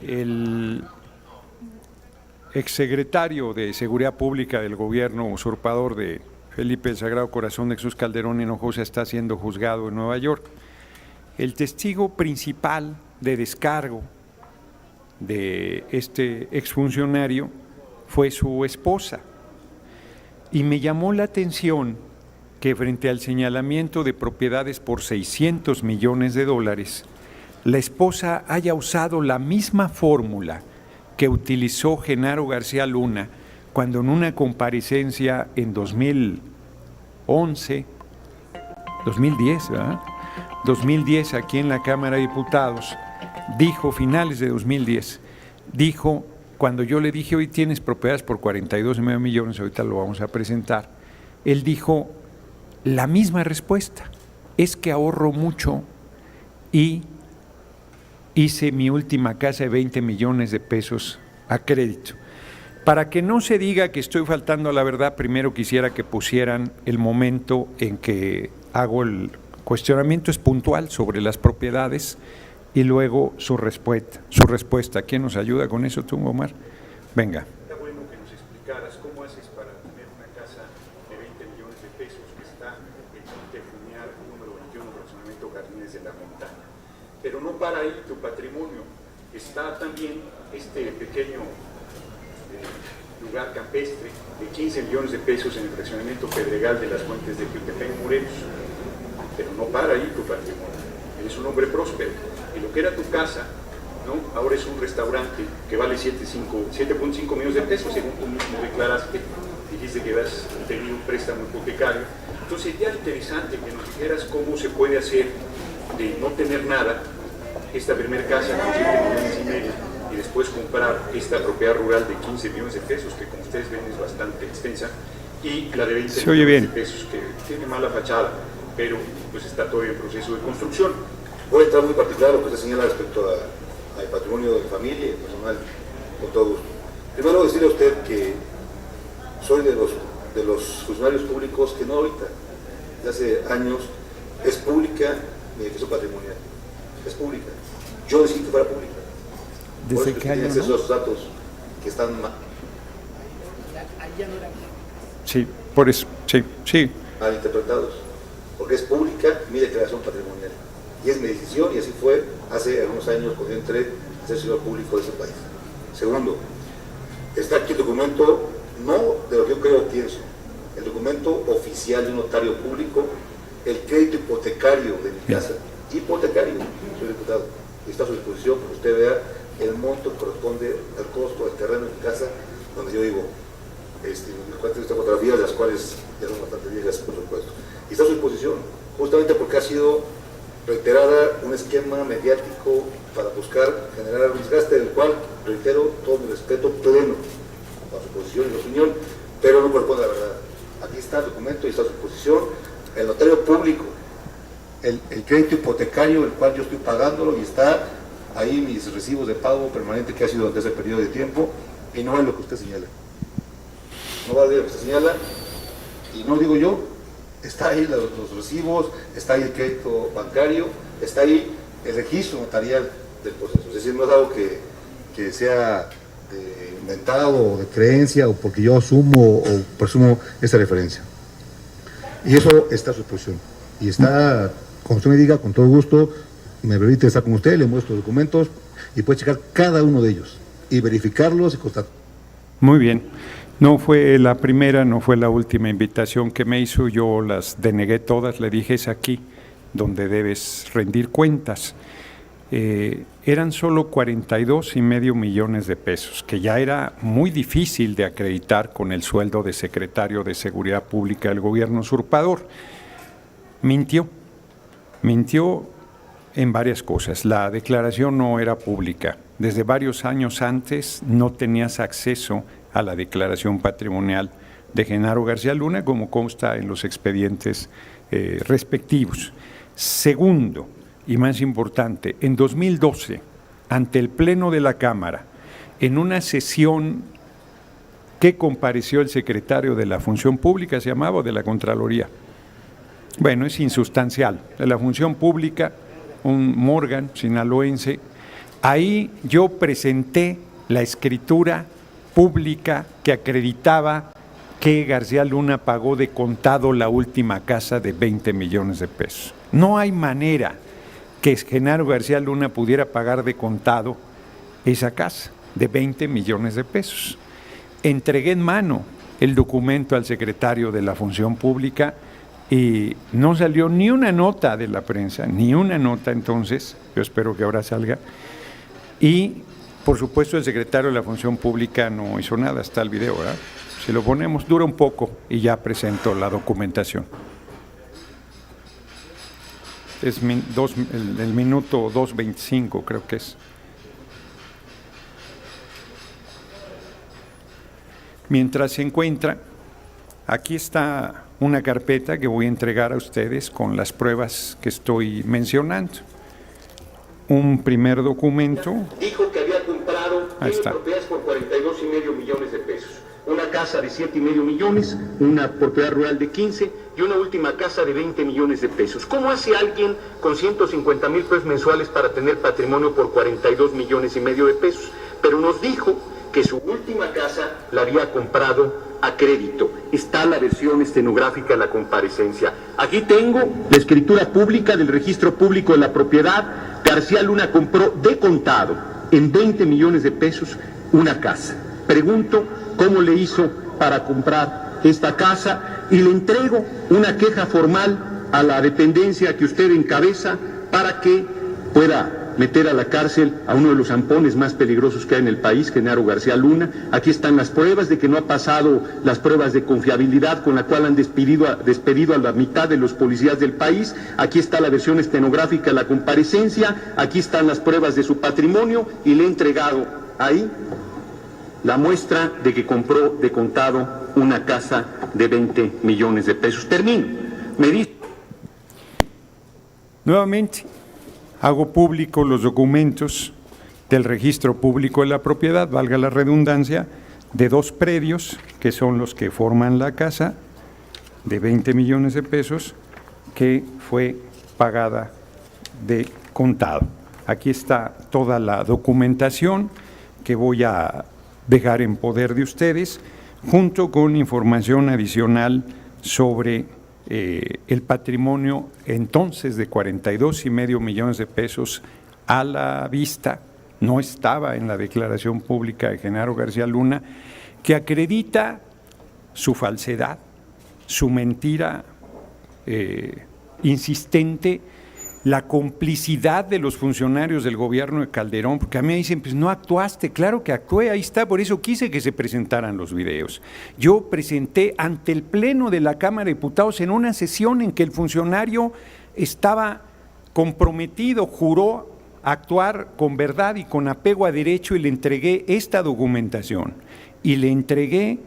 El exsecretario de Seguridad Pública del gobierno usurpador de Felipe el Sagrado Corazón de Jesús Calderón Hinojosa está siendo juzgado en Nueva York. El testigo principal de descargo de este exfuncionario fue su esposa. Y me llamó la atención que frente al señalamiento de propiedades por $600 millones, la esposa haya usado la misma fórmula que utilizó Genaro García Luna cuando en una comparecencia en 2011, 2010, ¿verdad? 2010 aquí en la Cámara de Diputados, dijo, finales de 2010, dijo, cuando yo le dije, hoy tienes propiedades por $42.5 millones, ahorita lo vamos a presentar, él dijo la misma respuesta, es que ahorro mucho y hice mi última casa de $20 millones a crédito. Para que no se diga que estoy faltando a la verdad, primero quisiera que pusieran el momento en que hago el cuestionamiento, es puntual sobre las propiedades, y luego su respuesta. ¿Quién nos ayuda con eso, tú, Omar? Venga. Está bueno que nos explicaras cómo haces para tener una casa de $20 millones que está en Montefumiar, número 21, fraccionamiento Jardines de la Montaña. Pero no para ahí tu patrimonio. Está también este pequeño lugar campestre de $15 millones en el fraccionamiento Pedregal de las Fuentes de Jutepec, Morelos. Pero no para ahí tu patrimonio. Eres un hombre próspero. Y lo que era tu casa, ¿no? Ahora es un restaurante que vale 7.5 millones de pesos, según tú mismo declaraste, dijiste que habías tenido un préstamo hipotecario. Entonces sería interesante que nos dijeras cómo se puede hacer de no tener nada, esta primera casa con $7,5 millones, y después comprar esta propiedad rural de $15 millones, que como ustedes ven es bastante extensa, y la de $20 millones de pesos, que tiene mala fachada, pero pues está todavía en proceso de construcción. Voy a entrar muy particular lo que usted señala respecto al patrimonio de mi familia y personal, con todo gusto. Primero decirle a usted que soy de los funcionarios públicos que no ahorita, de hace años, es pública mi edificio patrimonial, es pública. Yo decidí que fuera pública. ¿Desde qué año? Acceso a esos datos que están mal interpretados, porque es pública mi declaración patrimonial. Y es mi decisión, y así fue hace algunos años cuando yo entré a ser servidor público de ese país. Segundo, está aquí el documento, no de lo que yo creo o pienso, el documento oficial de un notario público, el crédito hipotecario de mi casa, hipotecario, soy diputado, y está a su disposición para que usted vea el monto que corresponde al costo del terreno de mi casa, donde yo vivo. Estas fotografías, las cuales ya son bastante viejas, por supuesto. Y está a su disposición, justamente porque ha sido reiterada un esquema mediático para buscar generar un desgaste, del cual, reitero, todo mi respeto pleno a su posición y su opinión, pero no corresponde a la verdad. Aquí está el documento y está a su disposición, el notario público, el crédito hipotecario, el cual yo estoy pagándolo, y está ahí mis recibos de pago permanente que ha sido durante ese periodo de tiempo, y no es lo que usted señala. No vale lo que usted señala, y no digo yo, está ahí los recibos, está ahí el crédito bancario, está ahí el registro notarial del proceso. Es decir, no es algo que sea inventado o de creencia, o porque yo asumo o presumo esa referencia. Y eso está a su disposición. Y está, como usted me diga, con todo gusto, me permite estar con usted, le muestro los documentos y puede checar cada uno de ellos y verificarlos y constatar. Muy bien. No fue la primera, no fue la última invitación que me hizo, yo las denegué todas, le dije es aquí donde debes rendir cuentas. Eran solo $42.5 millones, que ya era muy difícil de acreditar con el sueldo de secretario de Seguridad Pública del gobierno usurpador. Mintió en varias cosas. La declaración no era pública. Desde varios años antes no tenías acceso a la declaración patrimonial de Genaro García Luna, como consta en los expedientes respectivos. Segundo, y más importante, en 2012, ante el Pleno de la Cámara, en una sesión que compareció el secretario de la Función Pública, se llamaba, o de la Contraloría. Bueno, es insustancial. De la Función Pública, un Morgan sinaloense, Ahí yo presenté la escritura pública que acreditaba que García Luna pagó de contado la última casa de 20 millones de pesos. No hay manera que Genaro García Luna pudiera pagar de contado esa casa de 20 millones de pesos. Entregué en mano el documento al secretario de la Función Pública y no salió ni una nota de la prensa, ni una nota. Entonces, yo espero que ahora salga. Y, por supuesto, el secretario de la Función Pública no hizo nada, está el video, ¿verdad? Si lo ponemos, dura un poco y ya presento la documentación. Es el minuto 2:25, creo que es. Mientras se encuentra, aquí está una carpeta que voy a entregar a ustedes con las pruebas que estoy mencionando. Un primer documento. Dijo que había comprado propiedades por 42,5 millones de pesos. Una casa de 7,5 millones, una propiedad rural de 15 y una última casa de 20 millones de pesos. ¿Cómo hace alguien con 150,000 pesos mensuales para tener patrimonio por 42,5 millones de pesos? Pero nos dijo que su última casa la había comprado a crédito. Está la versión estenográfica de la comparecencia. Aquí tengo la escritura pública del registro público de la propiedad. García Luna compró de contado en 20 millones de pesos una casa. Pregunto cómo le hizo para comprar esta casa y le entrego una queja formal a la dependencia que usted encabeza para que pueda meter a la cárcel a uno de los zampones más peligrosos que hay en el país, Genaro García Luna. Aquí están las pruebas de que no ha pasado las pruebas de confiabilidad con la cual han despedido a la mitad de los policías del país. Aquí está la versión estenográfica de la comparecencia, aquí están las pruebas de su patrimonio y le he entregado ahí la muestra de que compró de contado una casa de 20 millones de pesos. Termino. Me dice... Nuevamente, hago público los documentos del registro público de la propiedad, valga la redundancia, de 2 predios, que son los que forman la casa, de 20 millones de pesos, que fue pagada de contado. Aquí está toda la documentación que voy a dejar en poder de ustedes, junto con información adicional sobre el patrimonio entonces de 42,5 millones de pesos a la vista, no estaba en la declaración pública de Genaro García Luna, que acredita su falsedad, su mentira insistente, la complicidad de los funcionarios del gobierno de Calderón, porque a mí me dicen, pues no actuaste. Claro que actué, ahí está, por eso quise que se presentaran los videos. Yo presenté ante el Pleno de la Cámara de Diputados en una sesión en que el funcionario estaba comprometido, juró actuar con verdad y con apego a derecho, y le entregué esta documentación y le entregué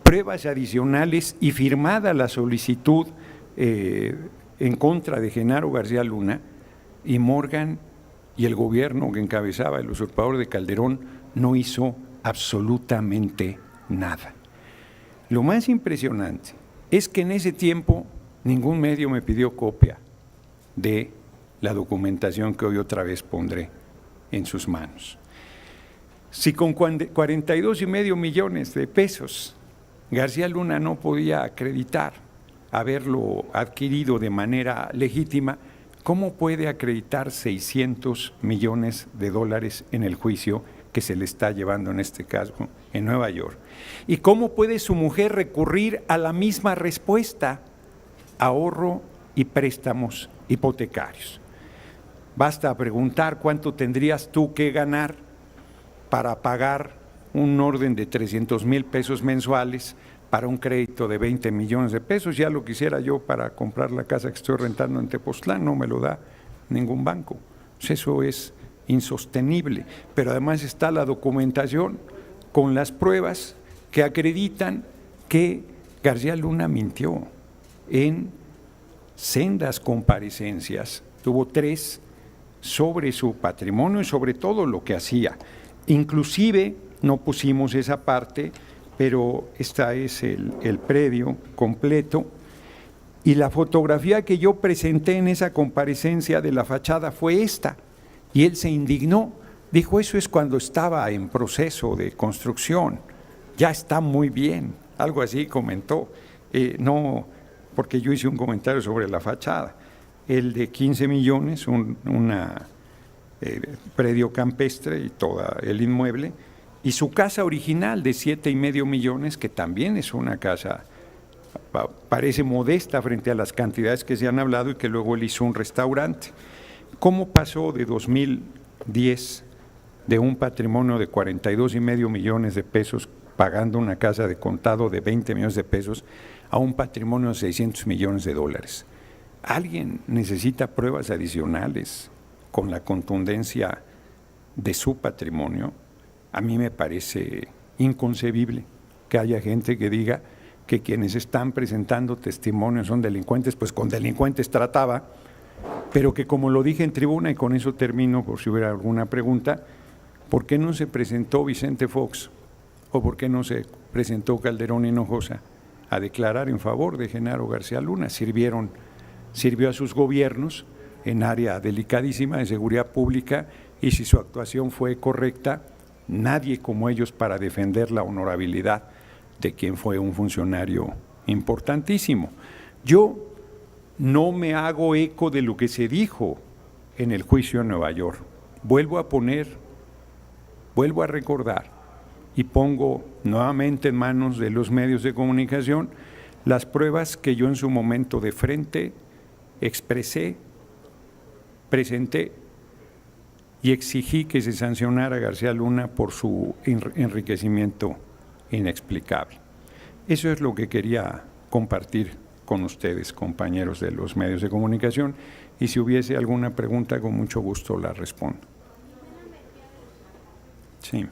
pruebas adicionales y firmada la solicitud en contra de Genaro García Luna, y Morgan y el gobierno que encabezaba el usurpador de Calderón no hizo absolutamente nada. Lo más impresionante es que en ese tiempo ningún medio me pidió copia de la documentación que hoy otra vez pondré en sus manos. Si con 42,5 millones de pesos García Luna no podía acreditar haberlo adquirido de manera legítima, ¿cómo puede acreditar 600 millones de dólares en el juicio que se le está llevando en este caso en Nueva York? ¿Y cómo puede su mujer recurrir a la misma respuesta? Ahorro y préstamos hipotecarios. Basta preguntar cuánto tendrías tú que ganar para pagar un orden de 300,000 pesos mensuales para un crédito de 20 millones de pesos. Ya lo quisiera yo para comprar la casa que estoy rentando en Tepoztlán, no me lo da ningún banco. Pues eso es insostenible, pero además está la documentación con las pruebas que acreditan que García Luna mintió en sendas comparecencias. Tuvo 3 sobre su patrimonio y sobre todo lo que hacía. Inclusive no pusimos esa parte, pero esta es el predio completo, y la fotografía que yo presenté en esa comparecencia de la fachada fue esta, y él se indignó Dijo, eso es cuando estaba en proceso de construcción, ya está muy bien, algo así comentó. No, porque yo hice un comentario sobre la fachada. El de 15 millones, una predio campestre y todo el inmueble, y su casa original de 7,5 millones, que también es una casa, parece modesta frente a las cantidades que se han hablado, y que luego él hizo un restaurante. ¿Cómo pasó de 2010 de un patrimonio de 42,5 millones de pesos pagando una casa de contado de 20 millones de pesos a un patrimonio de 600 millones de dólares? Alguien necesita pruebas adicionales con la contundencia de su patrimonio. A mí me parece inconcebible que haya gente que diga que quienes están presentando testimonios son delincuentes, pues con delincuentes trataba, pero que, como lo dije en tribuna, y con eso termino por si hubiera alguna pregunta, ¿por qué no se presentó Vicente Fox o por qué no se presentó Calderón Hinojosa a declarar en favor de Genaro García Luna? Sirvió a sus gobiernos en área delicadísima de seguridad pública, y si su actuación fue correcta, nadie como ellos para defender la honorabilidad de quien fue un funcionario importantísimo. Yo no me hago eco de lo que se dijo en el juicio en Nueva York. Vuelvo a recordar y pongo nuevamente en manos de los medios de comunicación las pruebas que yo en su momento de frente expresé, presenté y exigí que se sancionara a García Luna por su enriquecimiento inexplicable. Eso es lo que quería compartir con ustedes, compañeros de los medios de comunicación, y si hubiese alguna pregunta, con mucho gusto la respondo. Sí.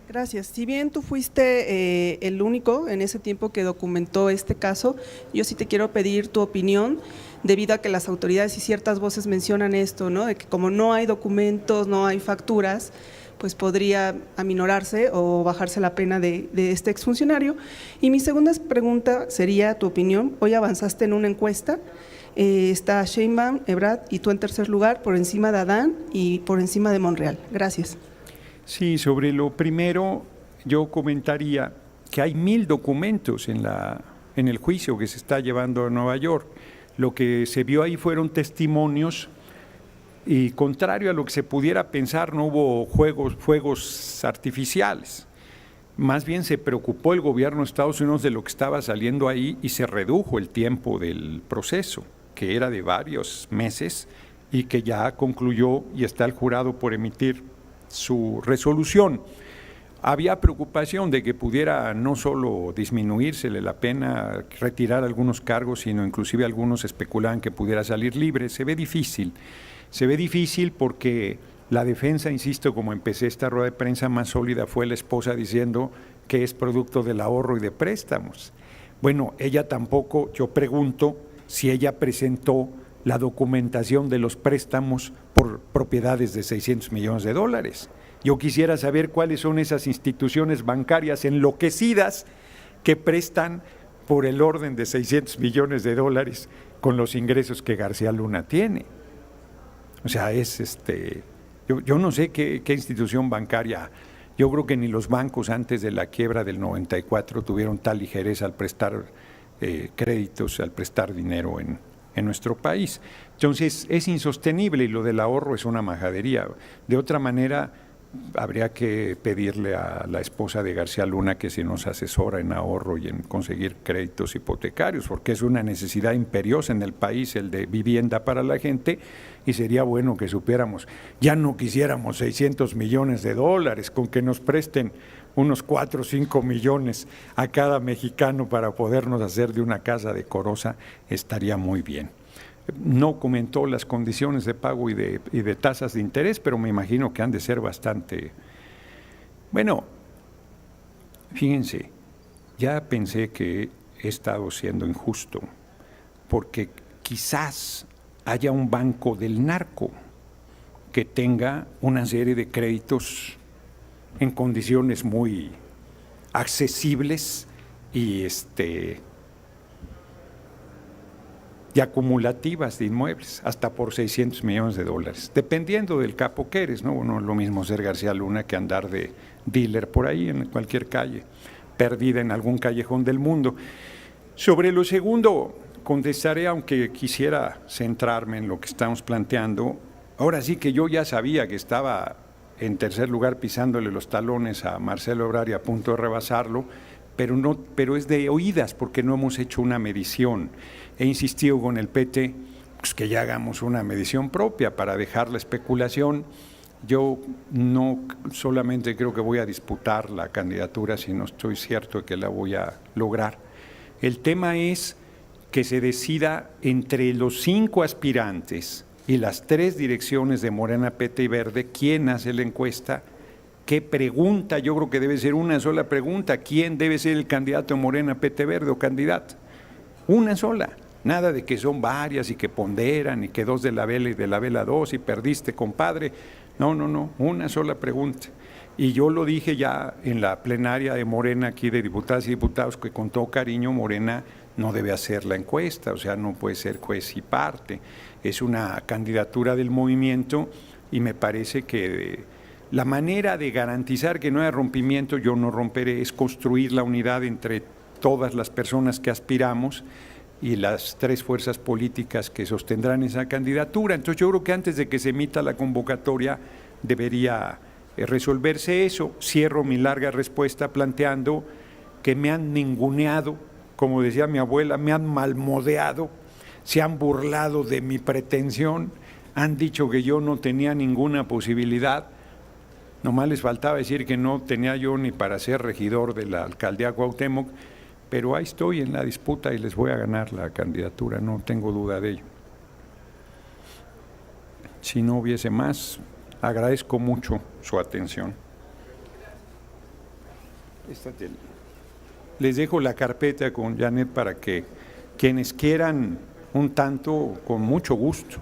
Gracias. Si bien tú fuiste el único en ese tiempo que documentó este caso, yo sí te quiero pedir tu opinión, debido a que las autoridades y ciertas voces mencionan esto, ¿no? De que como no hay documentos, no hay facturas, pues podría aminorarse o bajarse la pena de este exfuncionario. Y mi segunda pregunta sería tu opinión. Hoy avanzaste en una encuesta, está Sheinbaum, Ebrard y tú en tercer lugar, por encima de Adán y por encima de Monreal. Gracias. Sí, sobre lo primero, yo comentaría que hay 1,000 documentos en el juicio que se está llevando a Nueva York. Lo que se vio ahí fueron testimonios, y contrario a lo que se pudiera pensar, no hubo fuegos artificiales. Más bien se preocupó el gobierno de Estados Unidos de lo que estaba saliendo ahí, y se redujo el tiempo del proceso, que era de varios meses y que ya concluyó y está el jurado por emitir su resolución. Había preocupación de que pudiera no solo disminuírsele la pena, retirar algunos cargos, sino inclusive algunos especulaban que pudiera salir libre. Se ve difícil porque la defensa, insisto, como empecé esta rueda de prensa, más sólida fue la esposa diciendo que es producto del ahorro y de préstamos. Bueno, ella tampoco, yo pregunto si ella presentó la documentación de los préstamos por propiedades de 600 millones de dólares. Yo quisiera saber cuáles son esas instituciones bancarias enloquecidas que prestan por el orden de 600 millones de dólares con los ingresos que García Luna tiene. O sea, yo no sé qué institución bancaria. Yo creo que ni los bancos antes de la quiebra del 94 tuvieron tal ligereza al prestar créditos, al prestar dinero en nuestro país. Entonces es insostenible, y lo del ahorro es una majadería. De otra manera, habría que pedirle a la esposa de García Luna que se nos asesora en ahorro y en conseguir créditos hipotecarios, porque es una necesidad imperiosa en el país el de vivienda para la gente, y sería bueno que supiéramos. Ya no quisiéramos 600 millones de dólares, con que nos presten unos 4 o 5 millones a cada mexicano para podernos hacer de una casa decorosa, estaría muy bien. No comentó las condiciones de pago y de tasas de interés, pero me imagino que han de ser bastante. Bueno, fíjense, ya pensé que he estado siendo injusto, porque quizás haya un banco del narco que tenga una serie de créditos en condiciones muy accesibles y y acumulativas de inmuebles, hasta por $600 millones, dependiendo del capo que eres, ¿no? No es lo mismo ser García Luna que andar de dealer por ahí en cualquier calle, perdida en algún callejón del mundo. Sobre lo segundo, contestaré, aunque quisiera centrarme en lo que estamos planteando. Ahora sí que yo ya sabía que estaba en tercer lugar pisándole los talones a Marcelo Ebrard y a punto de rebasarlo, pero es de oídas porque no hemos hecho una medición. He insistido con el PT pues que ya hagamos una medición propia para dejar la especulación. Yo no solamente creo que voy a disputar la candidatura, sino estoy cierto de que la voy a lograr. El tema es que se decida entre los 5 aspirantes y las 3 direcciones de Morena, PT y Verde, quién hace la encuesta, qué pregunta. Yo creo que debe ser una sola pregunta: ¿quién debe ser el candidato de Morena, PT, Verde o candidata? Una sola. Nada de que son varias y que ponderan y que 2 de la vela y de la vela 2 y perdiste, compadre. No, una sola pregunta. Y yo lo dije ya en la plenaria de Morena aquí de diputadas y diputados, que con todo cariño Morena no debe hacer la encuesta, o sea, no puede ser juez y parte. Es una candidatura del movimiento y me parece que la manera de garantizar que no haya rompimiento, yo no romperé, es construir la unidad entre todas las personas que aspiramos y las 3 fuerzas políticas que sostendrán esa candidatura. Entonces yo creo que antes de que se emita la convocatoria debería resolverse eso. Cierro mi larga respuesta planteando que me han ninguneado, como decía mi abuela, me han malmodeado, se han burlado de mi pretensión, han dicho que yo no tenía ninguna posibilidad. Nomás les faltaba decir que no tenía yo ni para ser regidor de la alcaldía Cuauhtémoc, pero ahí estoy en la disputa y les voy a ganar la candidatura, no tengo duda de ello. Si no hubiese más, agradezco mucho su atención. Les dejo la carpeta con Janet para que quienes quieran un tanto, con mucho gusto.